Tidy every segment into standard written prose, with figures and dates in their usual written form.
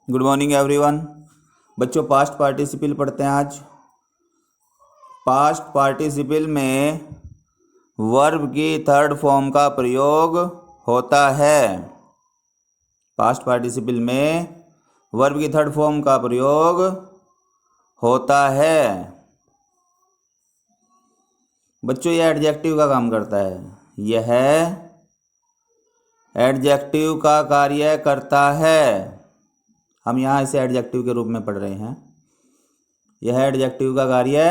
Good morning everyone. बच्चों past participle पढ़ते हैं आज। पास्ट पार्टिसिपल में वर्ब की थर्ड फॉर्म का प्रयोग होता है। पास्ट पार्टिसिपल में वर्ब की थर्ड फॉर्म का प्रयोग होता है। बच्चों यह एडजेक्टिव का काम करता है। यह एडजेक्टिव का कार्य करता है। हम यहाँ इसे एडजेक्टिव के रूप में पढ़ रहे हैं। यह एडजेक्टिव का कार्य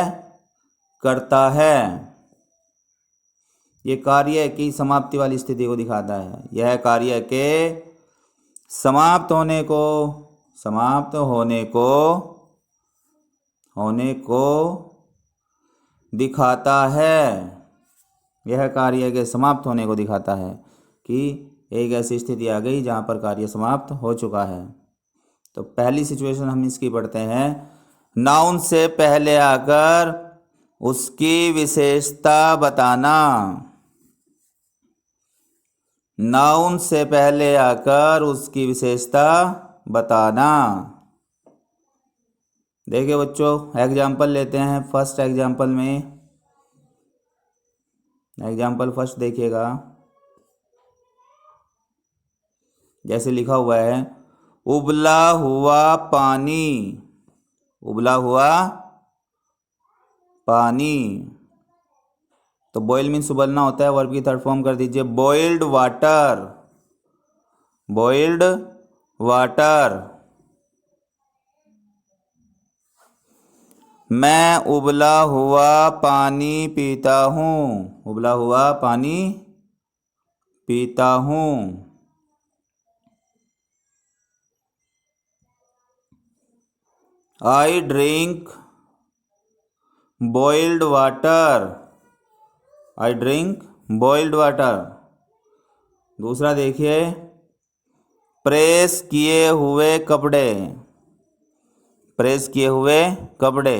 करता है। ये कार्य की समाप्ति वाली स्थिति को दिखाता है। यह कार्य के समाप्त होने को दिखाता है। यह कार्य के समाप्त होने को दिखाता है कि एक ऐसी स्थिति आ गई जहाँ पर कार्य समाप्त हो चुका है। तो पहली सिचुएशन हम इसकी पढ़ते हैं। नाउन से पहले आकर उसकी विशेषता बताना। नाउन से पहले आकर उसकी विशेषता बताना। देखिए बच्चों एग्जाम्पल लेते हैं। फर्स्ट एग्जाम्पल में एग्जाम्पल फर्स्ट देखिएगा। जैसे लिखा हुआ है उबला हुआ पानी। उबला हुआ पानी। तो बॉयल मीन्स उबलना होता है। वर्ब की थर्ड फॉर्म कर दीजिए बॉइल्ड वाटर। Boiled water. मैं उबला हुआ पानी पीता हूँ। उबला हुआ पानी पीता हूँ। I drink boiled water. I drink boiled water. दूसरा देखिए प्रेस किए हुए कपड़े। प्रेस किए हुए कपड़े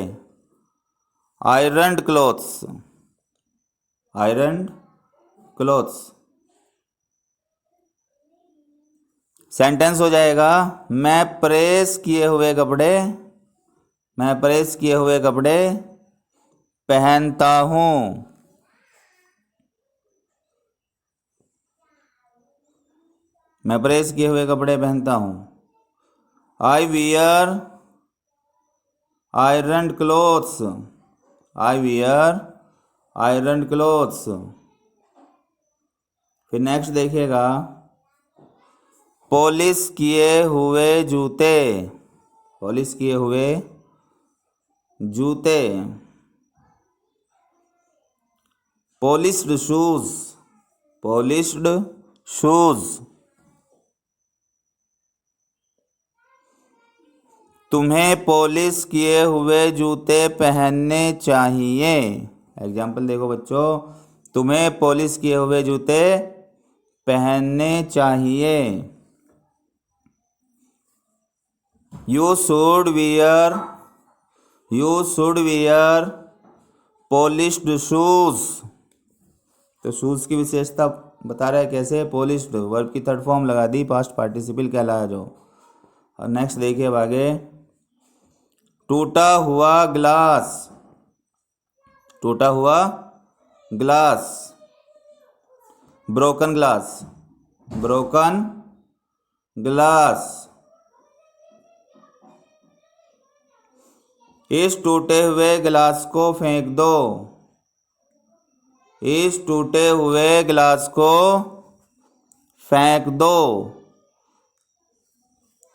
ironed clothes. ironed clothes. Sentence हो जाएगा मैं प्रेस किए हुए कपड़े पहनता हूँ। मैं प्रेस किए हुए कपड़े पहनता हूँ। I wear ironed clothes. I wear ironed clothes. फिर नेक्स्ट देखिएगा पॉलिश किए हुए जूते। पॉलिश किए हुए जूते पॉलिश्ड शूज। Polished shoes. तुम्हें पॉलिश किए हुए जूते पहनने चाहिए। एग्जाम्पल देखो बच्चों तुम्हें पॉलिश किए हुए जूते पहनने चाहिए। You should wear polished shoes. तो शूज की विशेषता बता रहा है कैसे पॉलिश्ड। वर्ब की थर्ड फॉर्म लगा दी पास्ट पार्टिसिपल कहलाया जो। और नेक्स्ट देखिए अब आगे टूटा हुआ ग्लास। टूटा हुआ glass broken glass. Broken glass. इस टूटे हुए गिलास को फेंक दो। इस टूटे हुए गिलास को फेंक दो।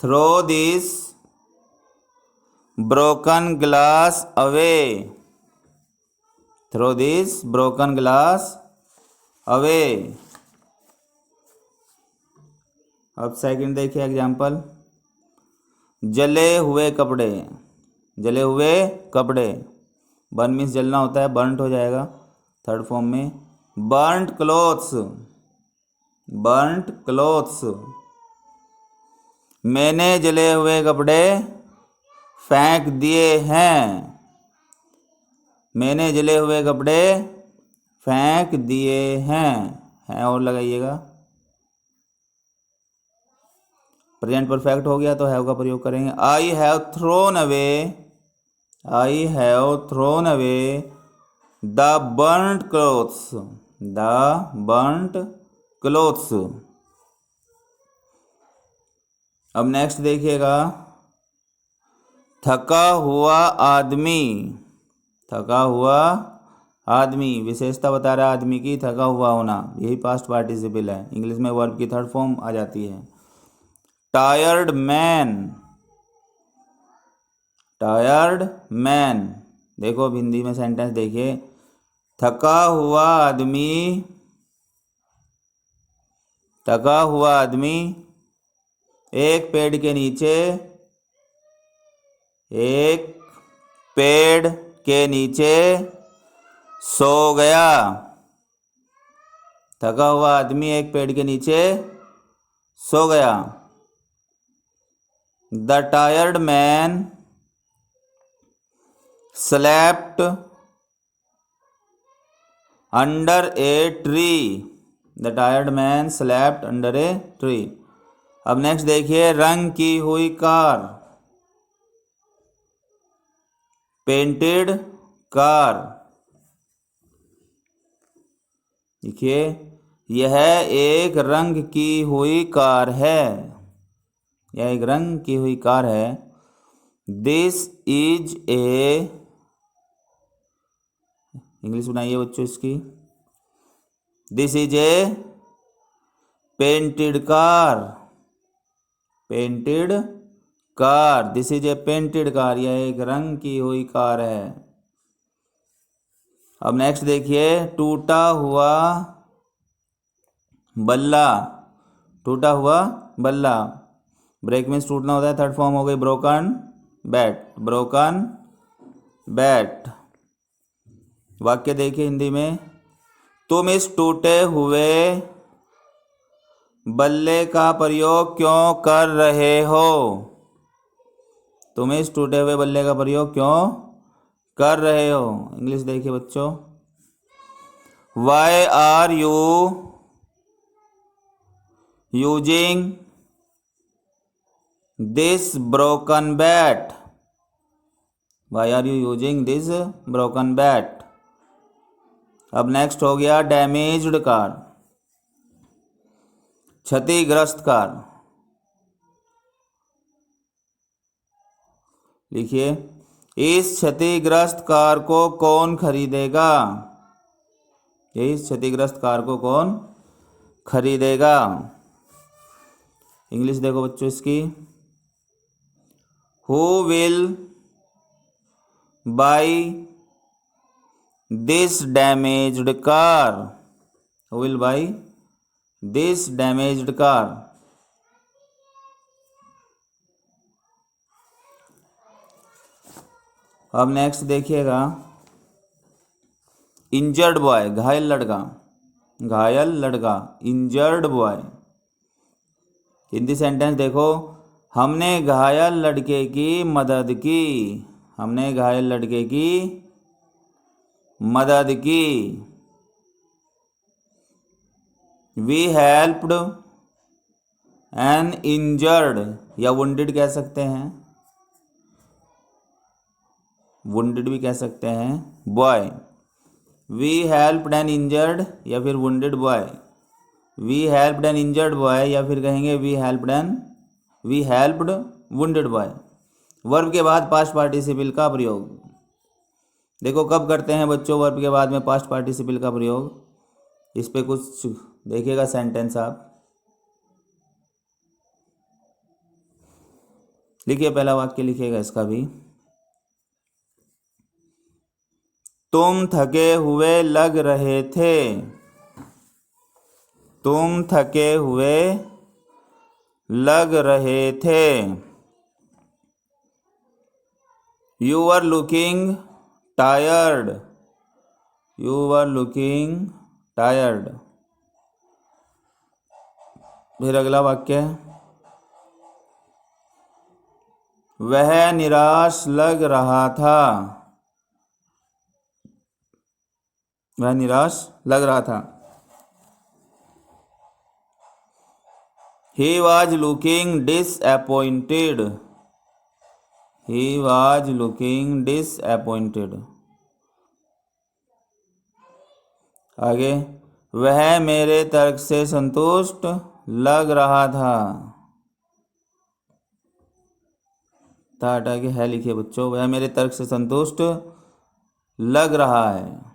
Throw this broken glass away. Throw this broken glass away. अब सेकंड देखिए एग्जाम्पल जले हुए कपड़े। जले हुए कपड़े बर्न मीन्स जलना होता है। बर्नट हो जाएगा थर्ड फॉर्म में बर्नट क्लोथ्स। Burnt clothes. मैंने जले हुए कपड़े फेंक दिए हैं। मैंने जले हुए कपड़े फेंक दिए हैं। और लगाइएगा प्रेजेंट परफेक्ट हो गया तो हैव का प्रयोग करेंगे। I have thrown away the burnt clothes. अब नेक्स्ट देखिएगा, थका हुआ आदमी विशेषता बता रहा है आदमी की, थका हुआ होना, यही पास्ट पार्टिसिपल है। इंग्लिश में वर्ब की थर्ड फॉर्म आ जाती है। टायर्ड मैन, देखो अब हिंदी में सेंटेंस देखिए, थका हुआ आदमी एक पेड़ के नीचे सो गया। थका हुआ आदमी एक पेड़ के नीचे सो गया। The tired man slept under a tree. The tired man slept under a tree. अब नेक्स्ट देखिए, रंग की हुई कार, पेंटेड कार। देखिए, यह एक रंग की हुई कार है, यह एक रंग की हुई कार है। दिस इज ए, इंग्लिश बनाइए बच्चों इसकी, this is A painted car, this is A painted car, यह एक रंग की हुई कार है। अब नेक्स्ट देखिए, टूटा हुआ बल्ला, ब्रेक मीन्स टूटना होता है, थर्ड फॉर्म हो गई ब्रोकन बैट। वाक्य देखिए हिंदी में, तुम इस टूटे हुए बल्ले का प्रयोग क्यों कर रहे हो? तुम इस टूटे हुए बल्ले का प्रयोग क्यों कर रहे हो? इंग्लिश देखिए बच्चों, why are you using this broken bat? Why are you using this broken bat? अब नेक्स्ट हो गया डैमेज्ड कार, क्षतिग्रस्त कार। लिखिए, इस क्षतिग्रस्त कार को कौन खरीदेगा? इस क्षतिग्रस्त कार को कौन खरीदेगा? इंग्लिश देखो बच्चों इसकी, who will by this damaged car? Who will by this damaged car? अब नेक्स्ट देखिएगा, इंजर्ड बॉय, घायल लड़का, इंजर्ड बॉय। हिंदी सेंटेंस देखो, हमने घायल लड़के की मदद की। वी हेल्प्ड एन इंजर्ड या वुंडेड कह सकते हैं, वुंडेड भी कह सकते हैं boy. We helped an injured या फिर wounded boy, we helped an injured boy या फिर कहेंगे we helped wounded boy. Verb के बाद पास्ट पार्टिसिपल का प्रयोग देखो कब करते हैं बच्चों, वर्ब के बाद में पास्ट पार्टिसिपल का प्रयोग, इस पे कुछ देखिएगा सेंटेंस आप लिखिए, पहला वाक्य लिखिएगा इसका भी, तुम थके हुए लग रहे थे। तुम थके हुए लग रहे थे। You were looking tired. You were looking tired. फिर अगला वाक्य, वह निराश लग रहा था। वह निराश लग रहा था। He was looking disappointed. He was looking disappointed. आगे, वह मेरे तर्क से संतुष्ट लग रहा था। था हटा के है लिखिए बच्चों। वह मेरे तर्क से संतुष्ट लग रहा है।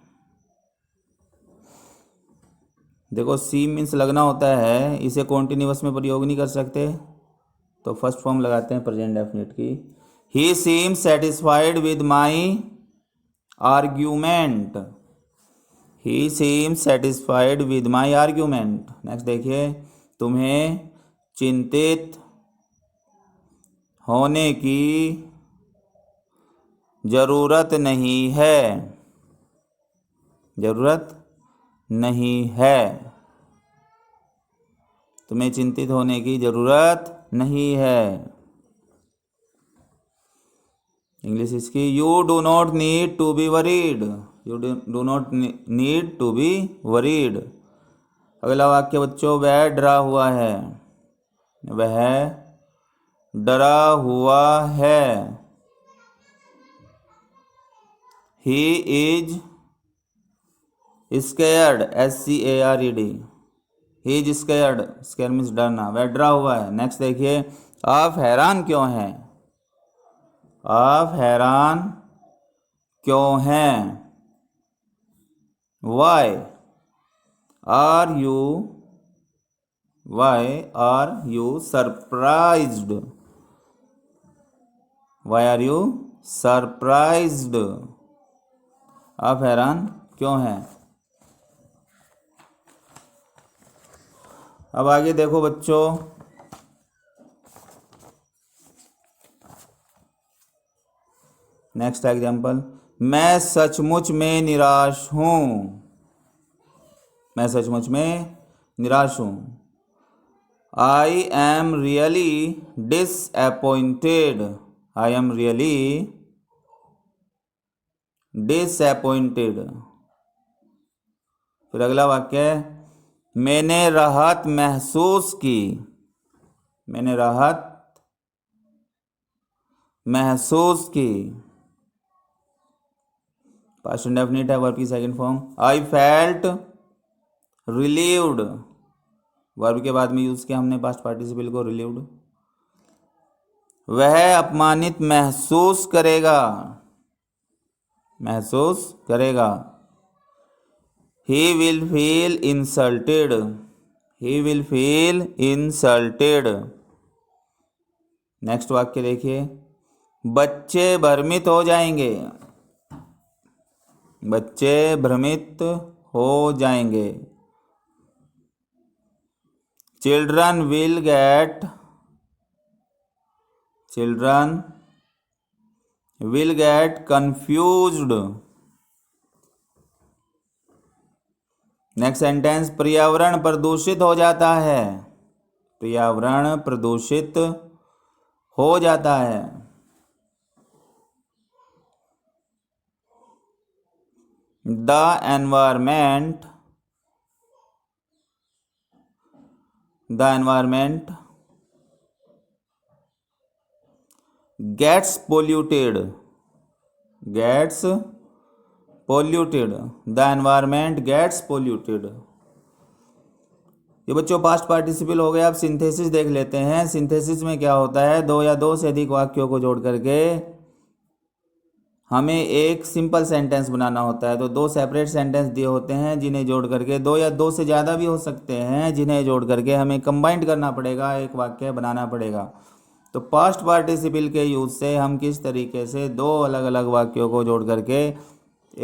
देखो सी मीन्स लगना होता है, इसे कॉन्टिन्यूअस में प्रयोग नहीं कर सकते, तो फर्स्ट फॉर्म लगाते हैं प्रेजेंट डेफिनेट की। He seem satisfied with my argument. He seem satisfied with my argument. Next देखिए, तुम्हें चिंतित होने की जरूरत नहीं है। जरूरत नहीं है। तुम्हें चिंतित होने की जरूरत नहीं है। इंग्लिश इसकी, you do not need to be worried. You do not need to be worried. अगला वाक्य बच्चों, वह डरा हुआ है। वह डरा हुआ है। He is scared, SCARED। He is scared, square means डरना, वह डरा हुआ है। नेक्स्ट देखिए, आप हैरान क्यों हैं। आप हैरान क्यों हैं। Why are you surprised. Why are you surprised. आप हैरान क्यों हैं। अब आगे देखो बच्चों, नेक्स्ट एग्जाम्पल, मैं सचमुच में निराश हूं। मैं सचमुच में निराश हूं। I am really disappointed. I am really disappointed. फिर अगला वाक्य, मैंने राहत महसूस की। मैंने राहत महसूस की। पास्ट इंडेफिनिट है, वर्ब की second form. I felt relieved. Verb के बाद में यूज किया हमने पास्ट पार्टिसिपल को, रिलीव्ड। वह अपमानित महसूस करेगा। महसूस करेगा। He will feel insulted. He will feel insulted. Next वाक्य देखिए, बच्चे भ्रमित हो जाएंगे। बच्चे भ्रमित हो जाएंगे। Children will get confused. Next sentence, पर्यावरण प्रदूषित हो जाता है। पर्यावरण प्रदूषित हो जाता है। The environment gets polluted. The environment gets polluted. ये बच्चों पास्ट पार्टिसिपल हो गए। अब सिंथेसिस देख लेते हैं। सिंथेसिस में क्या होता है, दो या दो से अधिक वाक्यों को जोड़ करके हमें एक सिंपल सेंटेंस बनाना होता है। तो दो सेपरेट सेंटेंस दिए होते हैं जिन्हें जोड़ करके, दो या दो से ज़्यादा भी हो सकते हैं, जिन्हें जोड़ करके हमें कंबाइंड करना पड़ेगा, एक वाक्य बनाना पड़ेगा। तो पास्ट पार्टिसिपल के यूज से हम किस तरीके से दो अलग अलग वाक्यों को जोड़ करके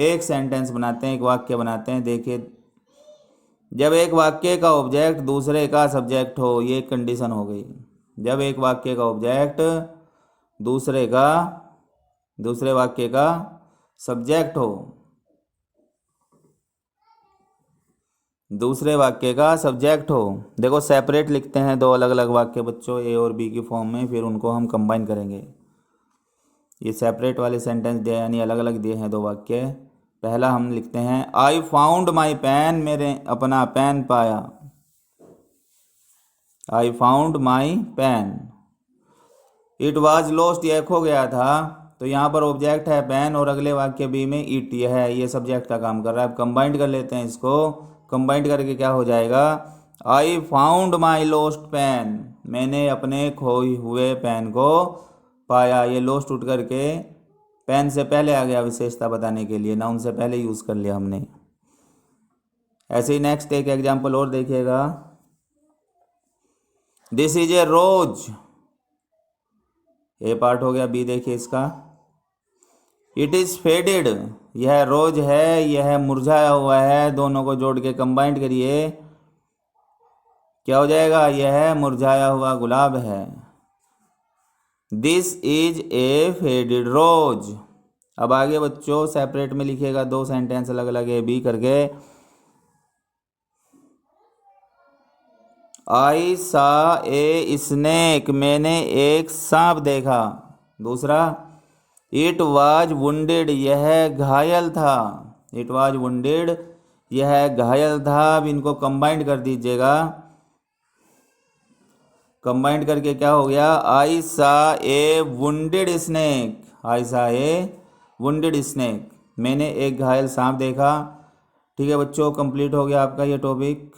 एक सेंटेंस बनाते हैं, एक वाक्य बनाते हैं। देखिए, जब एक वाक्य का ऑब्जेक्ट दूसरे का सब्जेक्ट हो, ये एक कंडीशन हो गई। जब एक वाक्य का ऑब्जेक्ट दूसरे वाक्य का सब्जेक्ट हो, दूसरे वाक्य का सब्जेक्ट हो। देखो सेपरेट लिखते हैं दो अलग अलग वाक्य बच्चों, ए और बी की फॉर्म में, फिर उनको हम कंबाइन करेंगे। ये सेपरेट वाले सेंटेंस दिए, यानी अलग अलग दिए हैं दो वाक्य। पहला हम लिखते हैं, आई फाउंड माई पेन। मेरे अपना पेन पाया। I found my pen. It was lost, यह खो गया था। तो यहाँ पर ऑब्जेक्ट है पेन और अगले वाक्य बी में इट, यह है, ये सब्जेक्ट का काम कर रहा है। अब कंबाइंड कर लेते हैं इसको। कंबाइंड करके क्या हो जाएगा, I found my lost pen, मैंने अपने खोए हुए पेन को पाया। ये लॉस्ट उठ करके पेन से पहले आ गया विशेषता बताने के लिए, नाउन से पहले यूज़ कर लिया हमने। ऐसे ही नेक्स्ट एक एग्जाम्पल और देखिएगा। This is a rose, A part हो गया। बी देखिए इसका, इट इज फेडेड, यह रोज है, यह मुरझाया हुआ है। दोनों को जोड़ के कंबाइंड करिए, क्या हो जाएगा, यह मुरझाया हुआ गुलाब है। दिस इज ए फेडेड रोज। अब आगे बच्चों सेपरेट में लिखिएगा, दो सेंटेंस अलग अलग ए बी करके। आई सा ए स्नेक, मैंने एक सांप देखा। दूसरा, इट वाज वुंडेड, यह घायल था। इट वाज वुंडेड, यह घायल था। अब इनको कंबाइंड कर दीजिएगा। कंबाइंड करके क्या हो गया, आई सा ए वुंडेड स्नेक। आई सा ए वुंडेड स्नेक, मैंने एक घायल सांप देखा। ठीक है बच्चों, कंप्लीट हो गया आपका ये टॉपिक।